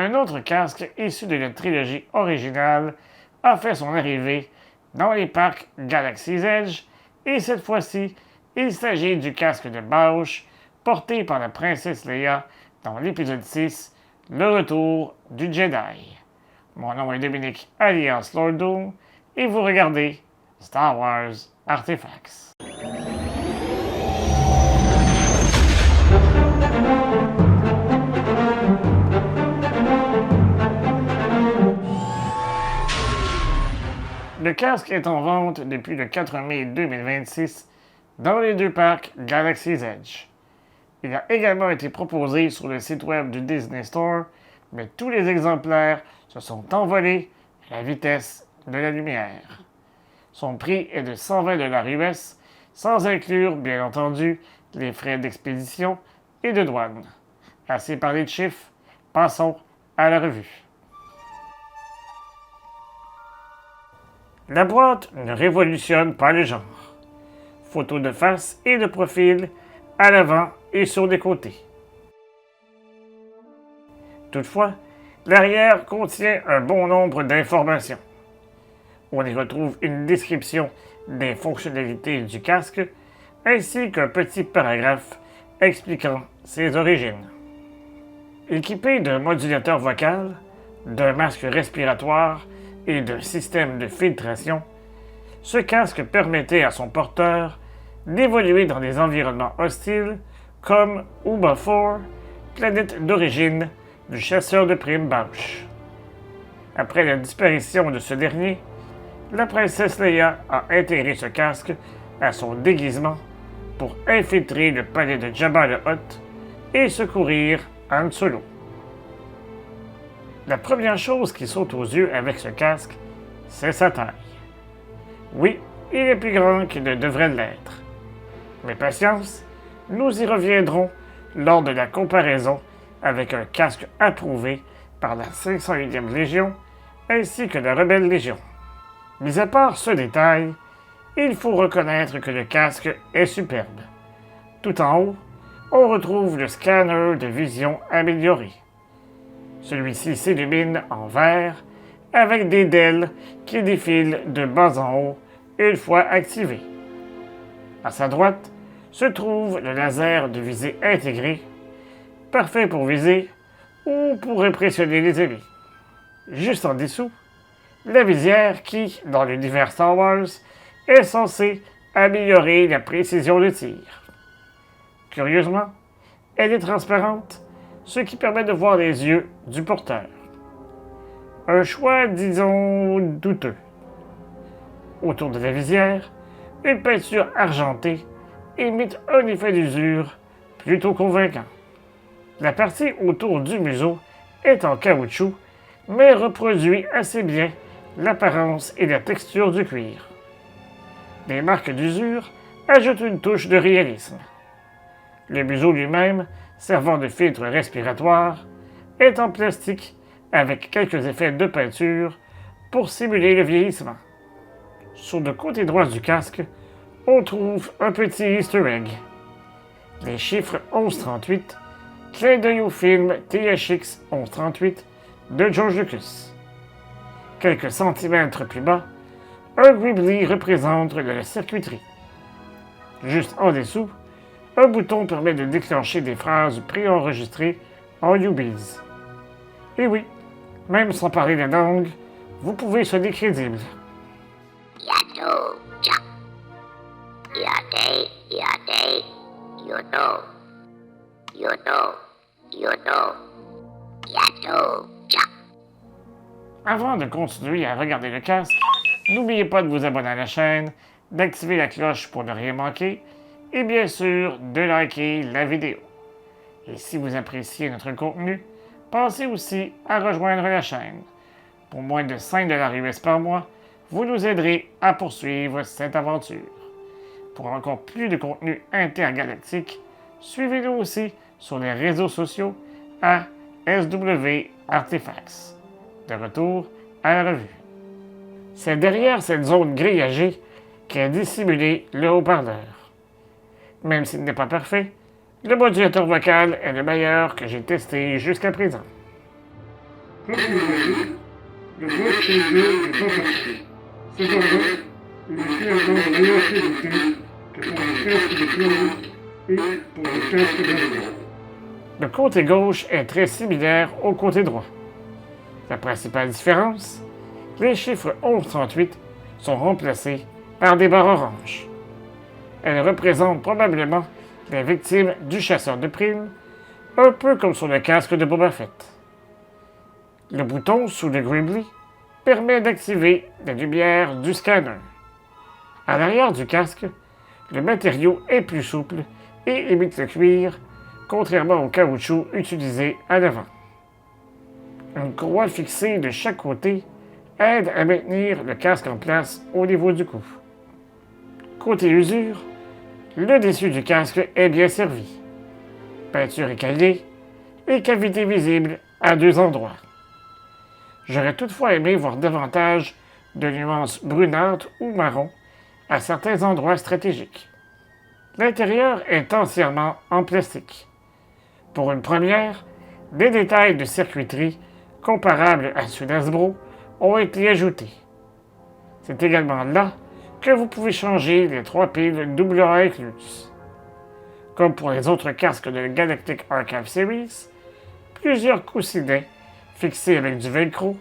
Un autre casque issu de la trilogie originale a fait son arrivée dans les parcs Galaxy's Edge et cette fois-ci, il s'agit du casque de Bausch porté par la princesse Leia dans l'épisode 6, Le Retour du Jedi. Mon nom est Dominique alias Lord Doom et vous regardez Star Wars Artifacts. Le casque est en vente depuis le 4 mai 2026 dans les deux parcs Galaxy's Edge. Il a également été proposé sur le site web du Disney Store, mais tous les exemplaires se sont envolés à la vitesse de la lumière. Son prix est de 120 $ US, sans inclure, bien entendu, les frais d'expédition et de douane. Assez parlé de chiffres, passons à la revue. La boîte ne révolutionne pas le genre. Photos de face et de profil, à l'avant et sur les côtés. Toutefois, l'arrière contient un bon nombre d'informations. On y retrouve une description des fonctionnalités du casque, ainsi qu'un petit paragraphe expliquant ses origines. Équipé d'un modulateur vocal, d'un masque respiratoire et d'un système de filtration, ce casque permettait à son porteur d'évoluer dans des environnements hostiles comme Uba 4, planète d'origine du chasseur de primes Bausch. Après la disparition de ce dernier, la princesse Leia a intégré ce casque à son déguisement pour infiltrer le palais de Jabba le Hutt et secourir Han Solo. La première chose qui saute aux yeux avec ce casque, c'est sa taille. Oui, il est plus grand qu'il ne devrait l'être. Mais patience, nous y reviendrons lors de la comparaison avec un casque approuvé par la 501e Légion ainsi que la Rebelle Légion. Mis à part ce détail, il faut reconnaître que le casque est superbe. Tout en haut, on retrouve le scanner de vision amélioré. Celui-ci s'illumine en vert avec des DEL qui défilent de bas en haut une fois activés. À sa droite se trouve le laser de visée intégré, parfait pour viser ou pour impressionner les ennemis. Juste en dessous, la visière qui, dans l'univers Star Wars, est censée améliorer la précision de tir. Curieusement, elle est transparente, ce qui permet de voir les yeux du porteur. Un choix, disons, douteux. Autour de la visière, une peinture argentée imite un effet d'usure plutôt convaincant. La partie autour du museau est en caoutchouc, mais reproduit assez bien l'apparence et la texture du cuir. Les marques d'usure ajoutent une touche de réalisme. Le museau lui-même, servant de filtre respiratoire, est en plastique avec quelques effets de peinture pour simuler le vieillissement. Sur le côté droit du casque, on trouve un petit easter egg. Les chiffres 1138, clin d'œil au film THX 1138 de George Lucas. Quelques centimètres plus bas, un Weebly représente la circuiterie. Juste en dessous, un bouton permet de déclencher des phrases préenregistrées en UBees. Et oui, même sans parler la langue, vous pouvez sonner crédible. Yato, cha. Yate, yate, yoto. Yoto, yoto. Yato, cha. Avant de continuer à regarder le casque, n'oubliez pas de vous abonner à la chaîne, d'activer la cloche pour ne rien manquer, et bien sûr de liker la vidéo. Et si vous appréciez notre contenu, pensez aussi à rejoindre la chaîne. Pour moins de 5 $ US par mois, vous nous aiderez à poursuivre cette aventure. Pour encore plus de contenu intergalactique, suivez-nous aussi sur les réseaux sociaux à SW Artifacts. De retour à la revue. C'est derrière cette zone grillagée qu'est dissimulé le haut-parleur. Même s'il n'est pas parfait, le modulateur vocal est le meilleur que j'ai testé jusqu'à présent. Comme vous le voyez, le vote chez eux n'est pas parfait. Cependant, il est clairement de meilleure qualité que pour le casque de Claude et pour le casque d'Ariel. Le côté gauche est très similaire au côté droit. La principale différence, les chiffres 1138 sont remplacés par des barres oranges. Elles représentent probablement les victimes du chasseur de primes, un peu comme sur le casque de Boba Fett. Le bouton sous le Gribbly permet d'activer la lumière du scanner. À l'arrière du casque, le matériau est plus souple et imite le cuir, contrairement au caoutchouc utilisé à l'avant. Une croix fixée de chaque côté aide à maintenir le casque en place au niveau du cou. Côté usure, le dessus du casque est bien servi. Peinture écaillée et cavité visible à 2 endroits. J'aurais toutefois aimé voir davantage de nuances brunâtres ou marron à certains endroits stratégiques. L'intérieur est entièrement en plastique. Pour une première, des détails de circuiterie comparables à ceux d'Hasbro ont été ajoutés. C'est également là que vous pouvez changer les 3 piles AA incluses. Comme pour les autres casques de la Galactic Archive Series, plusieurs coussinets fixés avec du velcro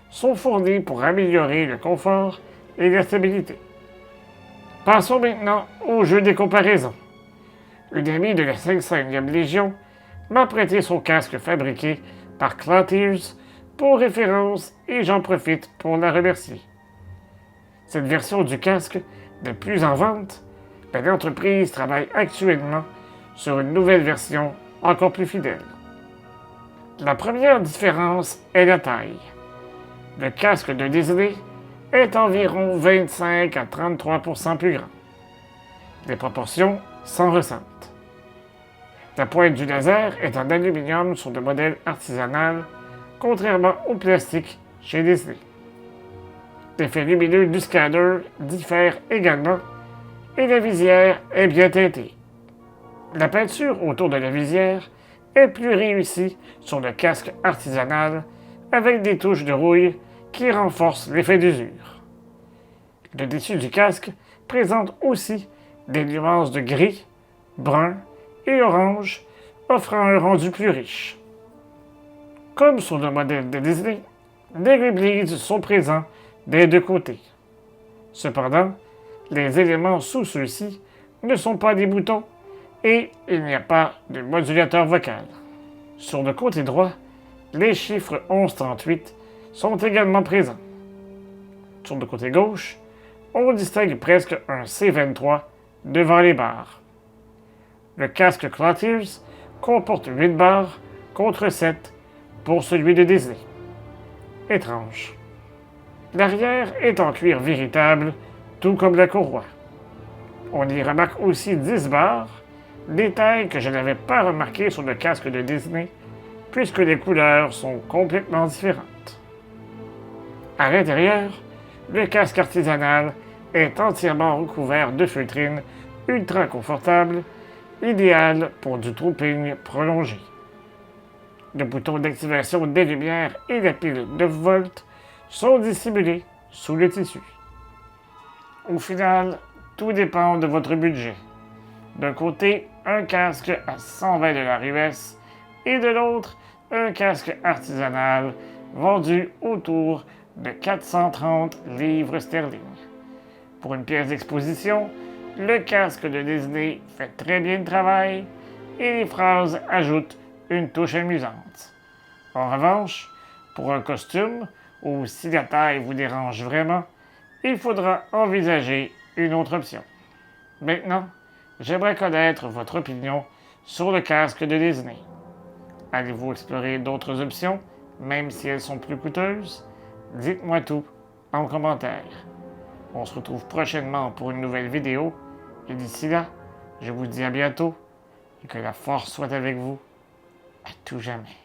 sont fournis pour améliorer le confort et la stabilité. Passons maintenant au jeu des comparaisons. Une amie de la 500e Légion m'a prêté son casque fabriqué par Cloutiers pour référence et j'en profite pour la remercier. Cette version du casque n'est plus en vente, mais l'entreprise travaille actuellement sur une nouvelle version encore plus fidèle. La première différence est la taille. Le casque de Disney est environ 25 à 33% plus grand. Les proportions s'en ressentent. La pointe du laser est en aluminium sur le modèle artisanal, contrairement au plastique chez Disney. L'effet lumineux du scanner diffère également et la visière est bien teintée. La peinture autour de la visière est plus réussie sur le casque artisanal avec des touches de rouille qui renforcent l'effet d'usure. Le dessus du casque présente aussi des nuances de gris, brun et orange, offrant un rendu plus riche. Comme sur le modèle de Disney, des Gribblies sont présents des 2 côtés. Cependant, les éléments sous ceux-ci ne sont pas des boutons et il n'y a pas de modulateur vocal. Sur le côté droit, les chiffres 1138 sont également présents. Sur le côté gauche, on distingue presque un C23 devant les barres. Le casque Cloutiers comporte 8 barres contre 7 pour celui de Disney. Étrange. L'arrière est en cuir véritable, tout comme la courroie. On y remarque aussi 10 barres, détail que je n'avais pas remarqué sur le casque de Disney, puisque les couleurs sont complètement différentes. À l'intérieur, le casque artisanal est entièrement recouvert de feutrine ultra confortable, idéal pour du trooping prolongé. Le bouton d'activation des lumières et la pile 9 volts sont dissimulés sous le tissu. Au final, tout dépend de votre budget. D'un côté, un casque à 120 $ US et de l'autre, un casque artisanal vendu autour de 430 livres sterling. Pour une pièce d'exposition, le casque de Disney fait très bien le travail et les phrases ajoutent une touche amusante. En revanche, pour un costume, ou si la taille vous dérange vraiment, il faudra envisager une autre option. Maintenant, j'aimerais connaître votre opinion sur le casque de Disney. Allez-vous explorer d'autres options, même si elles sont plus coûteuses? Dites-moi tout en commentaire. On se retrouve prochainement pour une nouvelle vidéo, et d'ici là, je vous dis à bientôt, et que la force soit avec vous, à tout jamais.